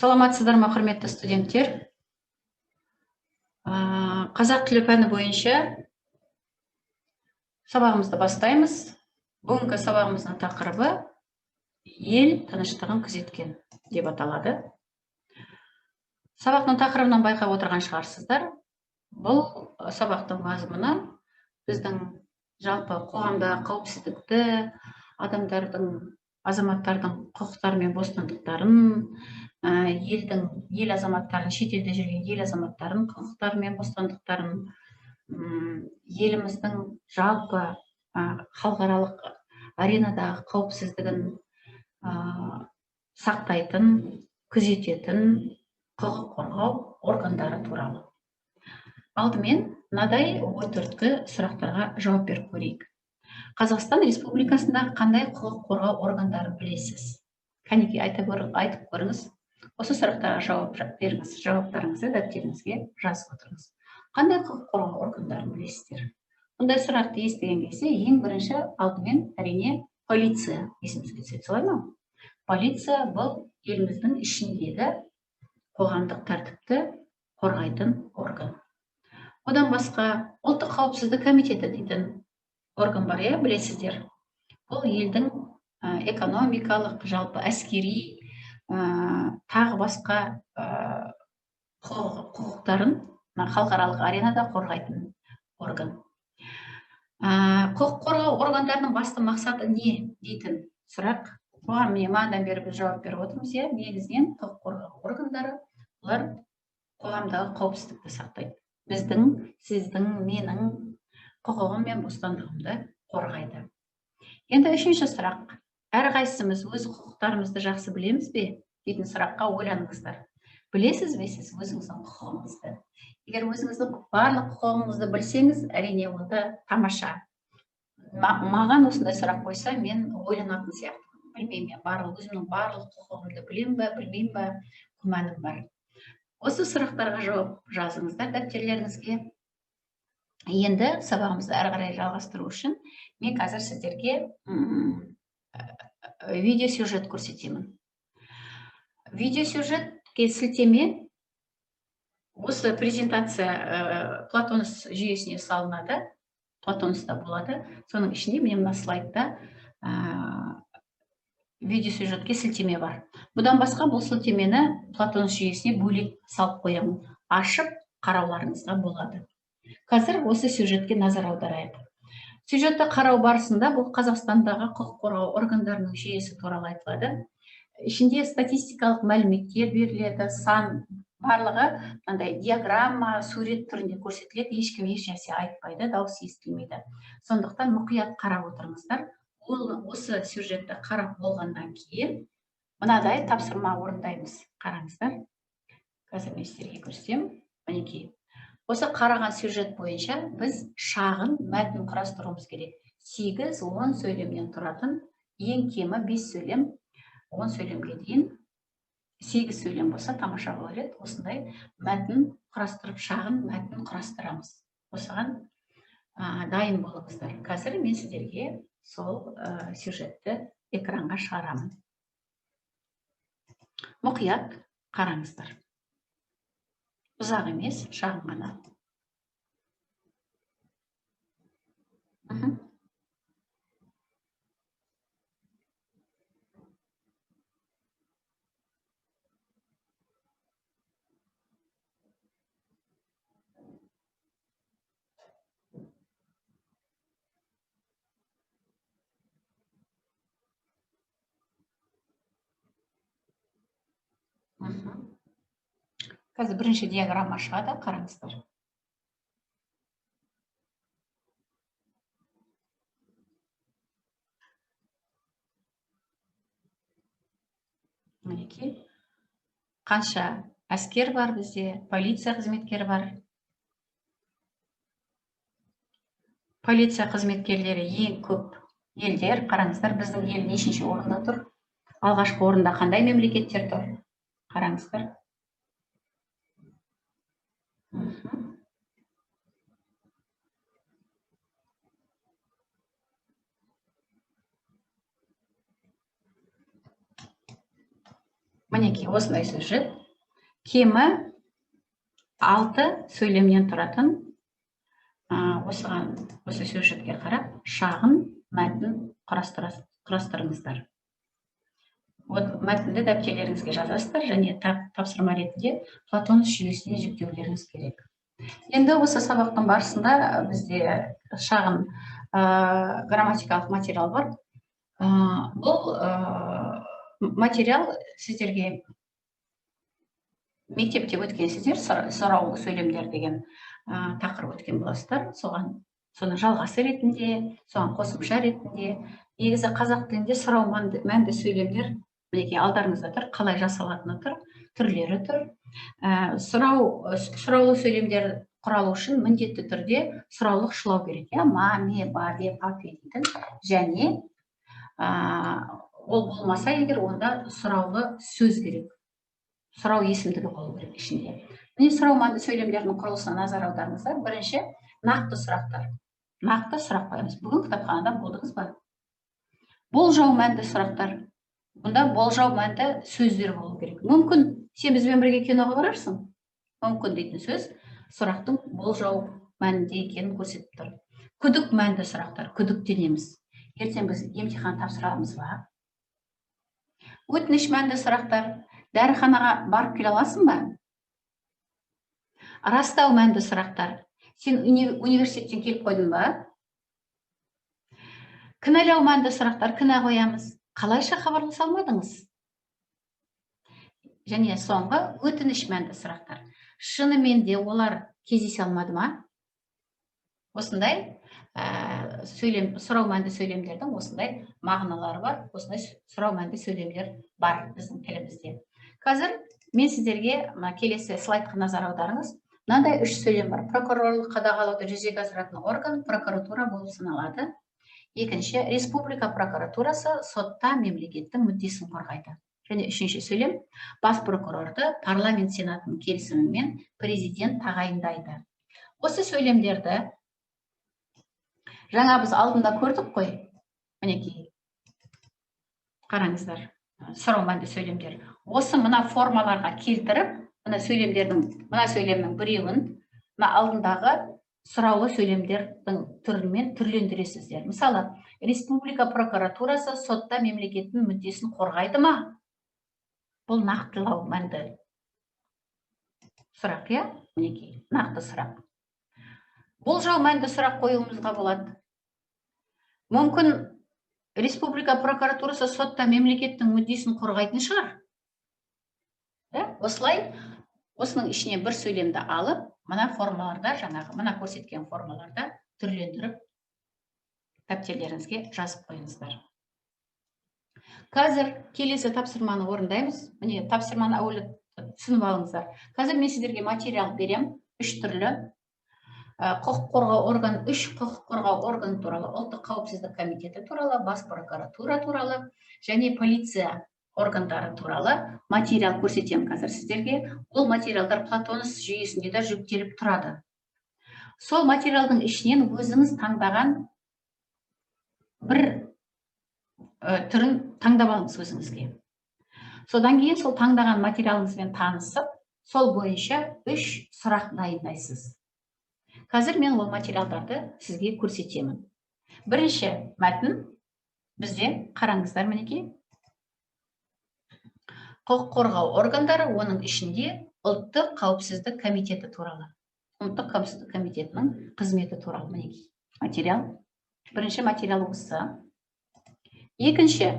Саламатсыздар ма, құрметті студенттер? Қазақ тілі пәні бойынша сабағымызды бастаймыз. Бүгінгі сабағымыздың тақырыбы ел тыныштығын күзеткен деп аталады. Сабақтың тақырыбынан байқап отырған шығарсыздар. Бұл сабақтың мазмұны біздің жалпы қоғамда қауіпсіздікті, азаматтардың құқықтары мен бостандықтарын, ел азаматтарын, шетелде жүрген ел азаматтарын құқықтары мен бостандықтарын, еліміздің жалпы халықаралық аренадағы қауіпсіздігін сақтайтын, күзететін құқық қорғау органдары туралы. Алдымен мынадай 14-кі сұрақтарға жауап беріп көрейік. Қазақстан Республикасында қандай құқық қорғау органдарын білесіз? Кәнеки айтып көріңіз. Осы сұрақтарға жауап беріңіз. Жауаптарыңызды дәптеріңізге жазып отырыңыз. Қандай құқық қорғау органдарын білесіздер? Бұндай сұрақты естіген кезде ең бірінші алдымен әрине полиция есімізге түседі, солай ма? Полиция бұл еліміздің ішіндегі қоғамдық тәртіпті қорғайтын орган. Одан басқа ұлттық қауіпсіздік комитеті дейтін орган бар, білесіздер. Бұл елдің экономикалық, жалпы әскери, тағы басқа құқықтарын халықаралық аренада қорғайтын орган. Құқық қорғау органдарының басты мақсаты не дейтін сұрақ. Бұған мынадан бері біз жауап беріп отырмыз. Негізінен құқық қорғау органдары олар қоғамдағы қауіпсіздікті сақтайды. Біздің, сіздің, менің құқығым мен бостандығымды қорғайды. Енді үшінші сұрақ. Әрқайсымыз өз құқықтарымызды жақсы білеміз бе дейтін сұраққа ойланыңыздар. Білесіз бе сіз өзіңіздің құқығыңызды? Егер өзіңіздің барлық құқығыңызды білсеңіз, әрине онда тамаша. Маған осындай сұрақ қойса, мен ойланатын сияқты. Білмеймін, өзімнің барлық құқығымды білем бе, білмеймін бе, күмәнім бар. Осы сұрақтарға жауап жазыңыздар дәптерлеріңізге. Енді сабағымызды әрі қарай жалғастыру үшін мен қазір сіздерге видеосюжет көрсетемін. Видеосюжетке сілтеме осы презентация Платонос жүйесіне салынады. Платоноста болады. Соның ішінде мен мына слайдта видеосюжетке сілтеме бар. Бұдан басқа бұл сілтемені Платонос жүйесіне бөлек салып қоямын. Ашып қарауларыңызға болады. Қазір осы сюжетке назар аударайық. Сюжетті қарау барысында бұл Қазақстандағы құқық қорғау органдарының жүйесі туралы айтылады. Ішінде статистикалық мәліметтер беріледі, сан барлығы диаграмма, сурет түрінде көрсетіледі, ешкім еш нәрсе айтпайды, дауыс естілмейді. Сондықтан мұқият қарап отырыңыздар. Осы сюжетті қарап болғаннан кейін мынадай тапсырма орындаймыз. Қараңыздар. Қазір мен сіздерге көрсетемін. Мінекей. Осы қараған сюжет бойынша біз шағын мәтін құрастыруымыз керек. 8-10 сөйлемнен тұратын, ең кемі 5 сөйлем, 10 сөйлемге дейін 8 сөйлем болса тамаша болар еді. Осындай мәтін құрастырып, шағын мәтін құрастырамыз. Осыған дайын болыңыздар. Қазір мен сіздерге сол сюжетті экранға шығарамын. Мұқият қараңыздар. Ұзақ емес, шағын ғана. Қазір бірінші диаграмма шығады, қараңыздар. Мінекей. Қанша әскер бар бізде, полиция қызметкері бар. Полиция қызметкерлері ең көп елдер. Қараңыздар, біздің ел нешінші орында тұр? Алғашқы орында қандай мемлекеттер тұр? Қараңыздар. Мінекей осындай сюжет. Кемі 6 сөйлемнен тұратын. Осы сюжетке қарап, шағын мәтін құрастырыңыздар. Мәтінді дәптерлеріңізге жазасыздар және тапсырма ретінде Платонов жүйесіне жүктеулеріңіз керек. Енді осы сабақтың барысында бізде шағын грамматикалық материал бар. Бұл материал сіздерге мектепте өткенсіздер, сұраулы сөйлемдер деген тақырып өткен боласыздар. Соның жалғасы ретінде, соған қосымша ретінде, негізі қазақ тілінде сұрау мәнді сөйлемдер мінекей алдарыңызда тұр, қалай жасалатыны тұр, түрлері тұр. Сұраулы сөйлемдер құралу үшін міндетті түрде сұраулық шылау керек. Ма, ме, ба, бе, папе дейтін. Және ол болмаса егер, онда сұраулы сөз керек. Сұрау есімдігі болу керек ішінде. Міне сұрау мәнді сөйлемдердің құрылысына назар аударыңыздар. Бірінші, нақты сұрақтар. Нақты сұрақ қоямыз. Бүгін кітапханада болдыңыз ба? Болжау мәнді сұрақтар. Бұнда болжау мәнді сөздер болу керек. Мүмкін сен бізбен бірге киноға барарсың. Мүмкін дейтін сөз сұрақтың болжау мәнінде екенін көрсетіп тұр. Күдік мәнді сұрақтар. Күдіктенеміз. Ертең біз емтихан тапсырамыз ба? Өтініш мәнді сұрақтар. Дәріханаға барып келе аласың ба? Растау мәнді сұрақтар. Сен университеттен келіп қойдың ба? Кінәлау мәнді сұрақтар. Кінә қоямыз. Қалайша хабарласа алмадыңыз? Және соңғы өтініш мәнді сұрақтар. Шынымен де олар кездесе алмады ма? Осындай сұрау мәнді сөйлемдердің осындай мағыналары бар, осындай сұрау мәнді сөйлемдер бар біздің тілімізде. Қазір мен сіздерге келесі слайдқа назар аударыңыз. Мынандай 3 сөйлем бар. Прокурорлық қадағалауды жүзеге асыратын орган прокуратура болып саналады. Екінші, республика прокуратурасы сотта мемлекеттің мүддесін қорғайды. Және үшінші сөйлем, бас прокурорды парламент сенатының келісімімен президент тағайындайды. Осы сөйлемдерді жаңа біз алдында көрдік қой. Мінекей, қараңыздар, сұрау мәнді сөйлемдер. Осы мына формаларға келтіріп, мына сөйлемнің біреуін алдындағы сұраулы сөйлемдердің түрімен түрлендіресіздер. Мысалы, республика прокуратурасы сотта мемлекеттің мүддесін қорғайды ма? Бұл нақтылау мәнді сұрақ, мінекей, нақты сұрақ. Болжау мәнді сұрақ қоюымызға болады. Мүмкін республика прокуратурасы сотта мемлекеттің мүддесін қорғайтын шығар. Осылай, осының ішіне бір сөйлемді алып, мына формаларда, мына көрсеткен формаларда түрлендіріп дәптерлеріңізге жазып қойыңыздар. Қазір келесі тапсырманы орындаймыз. Міне тапсырманы әуелі түсініп алыңыздар. Қазір мен сіздерге материал берем, 3 түрлі. Құқық қорғау орган, 3 құқық қорғау орган туралы, ұлттық қауіпсіздік комитеті туралы, бас прокуратура туралы және полиция органдары туралы материал көрсетем қазір сіздерге. Ол материалдар Платонов жүйесінде де жүктеліп тұрады. Сол материалдың ішінен өзіңіз таңдаған бір түрін таңдап алыңыз өзіңізге. Содан кейін сол таңдаған материалыңызбен танысып, сол бойынша 3 сұрақ дайындайсыз. Қазір мен ол материалдарды сізге көрсетемін. Бірінші мәтін бізде, қараңыздар мінекей. Құқық қорғау органдары, оның ішінде ұлттық қауіпсіздік комитеті туралы. Ұлттық қауіпсіздік комитетінің қызметі туралы мінекей материал. Бірінші материал осы. Екінші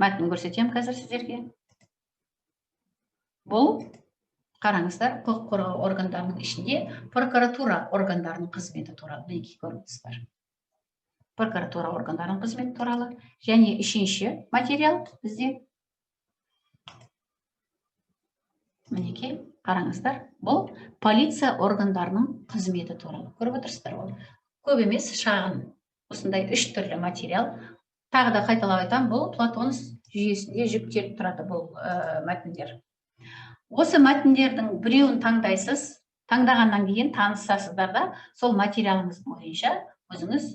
мәтін көрсетем қазір сіздерге. Бұл, қараңыздар, құқық қорғау органдарының ішінде прокуратура органдарының қызметі туралы мінекей көріңіздер. Прокуратура органдарының қызметі туралы. Және үшінші материал бізде. Мінекей, қараңыздар, бұл полиция органдарының қызметі туралы. Көріп отырсыздар ол. Көп емес, шағын. Осындай 3 түрлі материал. Тағы да қайталап айтам, бұл Платонов жүйесінде жүктеліп тұрады бұл мәтіндер. Осы мәтіндердің біреуін таңдайсыз, таңдағаннан кейін танысасыздар да, сол материалыңыз бойынша өзіңіз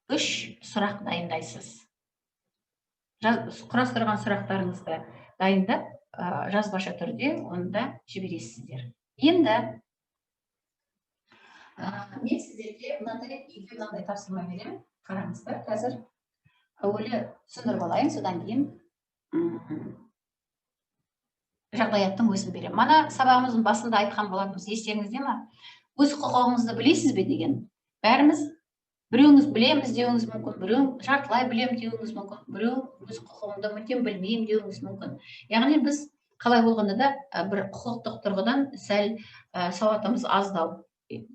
3 сұрақ дайындайсыз. Құрастырған сұрақтарыңызды дайындап, жазбаша түрде оны да жібересіздер. Енді мен сіздерге мынандай тапсырма беремін. Қараңыздар, қазір әуелі түсіндіріп алайын, содан кейін жағдаяттың өзін беремін. Мана сабағымыздың басында айтқан болатынбыз, естеріңізде ме? Өз құқығыңызды білесіз бе деген. Бәріміз біреуіңіз білеміз деуіңіз мүмкін, біреу жартылай білем деуіңіз мүмкін, біреу өз құқығымды мүлдем білмеймін деуіңіз мүмкін. Яғни біз қалай болғанда да бір құқықтық тұрғыдан сәл сауатымыз аздау.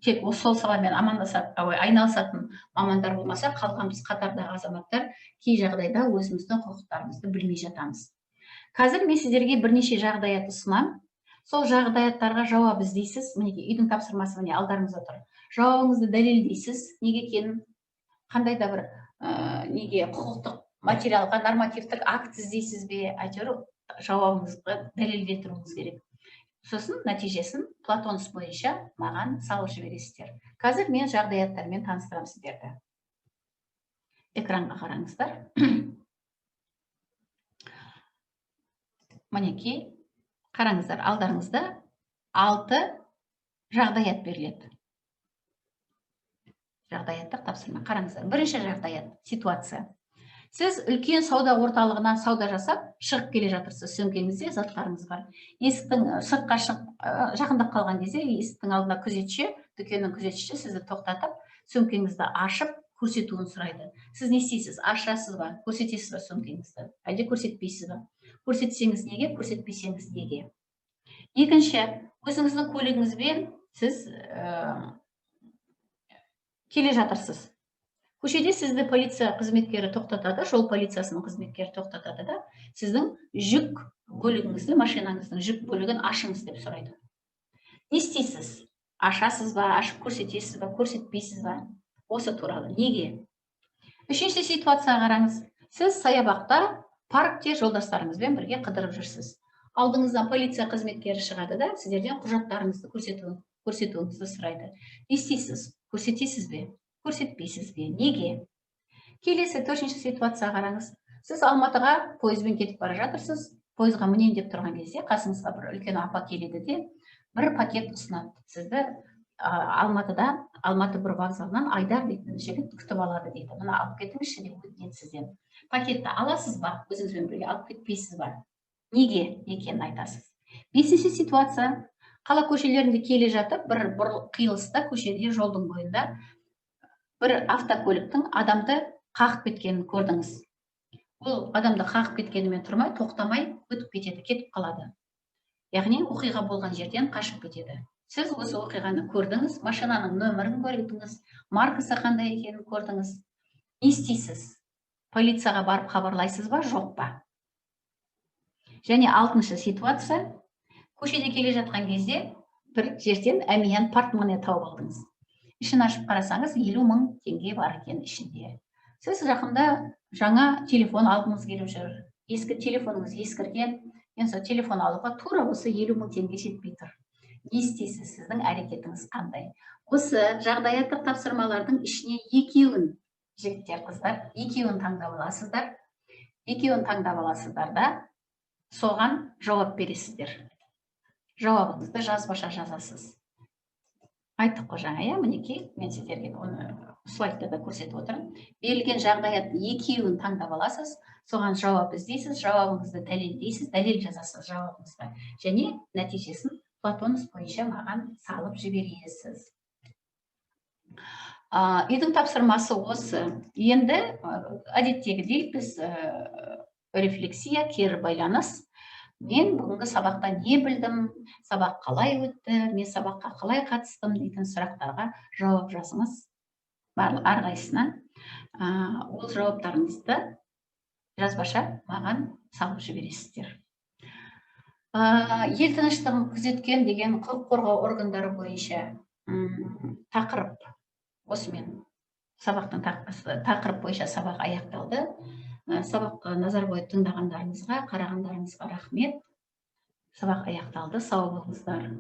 Тек сол саламен айналысатын мамандар болмаса, қалған біз қатардағы азаматтар кей жағдайда өзіміздің құқықтарымызды білмей жатамыз. Қазір мен сіздерге бірнеше жағдаят ұсынамын. Сол жағдаяттарға жауап іздейсіз. Мінекей үйдің тапсырмасы міне алдарыңызда тұр. Жауабыңызды дәлелдейсіз. Неге екенін, қандай да бір неге құқықтық материалға нормативтік акт іздейсіз бе, әйтеуір жауабыңызды дәлелдей тұруыңыз керек. Сосын нәтижесін Платонс бойынша маған салып жібересіздер. Қазір мен жағдаяттармен таныстырамын сіздерді. Экранға қараңыздар. Мінекей, қараңыздар, алдарыңызда 6 жағдаят беріледі. Жағдаяттық тапсырма. Қараңыздар, бірінші жағдаят, ситуация. Сіз үлкен сауда орталығынан сауда жасап, шығып келе жатырсыз, сөмкеңізде заттарыңыз бар. Есіктің сыртқа шығып жақындап қалған кезде, есіктің алдында күзетші, дүкеннің күзетшісі сізді тоқтатып, сөмкеңізді ашып, көрсетуін сұрайды. Сіз не істейсіз? Ашасыз ба? Көрсетесіз ба сөмкеңізді? Әлде көрсетпейсіз ба? Көрсетсеңіз неге, көрсетпесеңіз неге? Екінші, өзіңіздің көлігіңізбен сіз келе жатырсыз. Көшеде сізді полиция қызметкері тоқтатады, жол полициясының қызметкері тоқтатады да, сіздің жүк көлігіңізді, машинаңыздың жүк бөлігін ашыңыз деп сұрайды. Не істейсіз? Ашасыз ба, ашып көрсетесіз ба, көрсетпейсіз ба? Осы туралы. Неге? Үшінші ситуацияға қараңыз. Сіз саябақта, паркте жолдастарыңызбен бірге қыдырып жүрсіз. Алдыңыздан полиция қызметкері шығады да, сіздерден құжаттарыңызды көрсетуіңізді сұрайды. Не істейсіз? Көрсетесіз бе? Көрсетпейсіз бе? Неге? Келесі төртінші ситуацияға қараңыз. Сіз Алматыға пойызбен кетіп бара жатырсыз. Пойызға мінейін деп тұрған кезде қасыңызға бір үлкен апа келеді де, бір пакет ұсынады. Сізді Алматы бір вокзалынан Айдар дейтін жігіт күтіп алады дейді. Мұны алып кетіңізші деп өтінеді сізден. Пакетті аласыз ба? Өзіңізбен бірге алып кетпейсіз ба? Неге екенін айтасыз. Бесінші ситуация. Қала көшелерінде келе жатып, бір қиылыста көшеде жолдың бойында бір автокөліктің адамды қағып кеткенін көрдіңіз. Ол адамды қағып кеткенімен тұрмай, тоқтамай өтіп кетеді, кетіп қалады. Яғни оқиға болған жерден қашып кетеді. Сіз осы оқиғаны көрдіңіз, машинаның нөмірін көрдіңіз, маркасы қандай екенін көрдіңіз. Не істейсіз? Полицияға барып хабарлайсыз ба, жоқ па? Және алтыншы ситуация. Көшеде келе жатқан кезде бір жерден әмиян портмоне тауып алдыңыз. Ішін ашып қарасаңыз, 50 000 теңге бар екен ішінде. Сіз жақында жаңа телефон алғыңыз келіп жүр. Ескі телефоныңыз ескірген. Енді сол телефон алуға тура осы 50 000 теңге жетпей тұр. Не істейсіз? Сіздің әрекетіңіз қандай? Осы жағдаяттық тапсырмалардың ішіне екеуін, жігіттер, қыздар, екеуін таңдап аласыздар. Екеуін таңдап аласыздар да соған жауап бересіздер. Жауабыңызды жазбаша жазасыз. Айттық қой жаңа, мінекей, мен сіздерге оны слайдта да көрсетіп отырмын. Берілген жағдаят екеуін таңдап аласыз, соған жауап іздейсіз, жауабыңызды дәлелдейсіз, дәлел жазасыз жауабыңызға. Және нәтижесін Платонс бойынша маған салып жібересіз. Үйдің тапсырмасы осы. Енді әдеттегідей біз рефлексия, кері байланыс. Мен бүгінгі сабақта не білдім, сабақ қалай өтті, мен сабаққа қалай қатыстым дейтін сұрақтарға жауап жазыңыз. Әрқайсысына ол жауаптарыңызды жазбаша маған салып жібересіздер. Ел тыныштығын күзеткен деген құқық қорғау органдары бойынша тақырып, осымен сабақтың тақырып бойынша сабақ аяқталды. Сабаққа назар қойып тыңдағандарыңызға, қарағандарыңызға рахмет. Сабақ аяқталды. Сау болыңыздар.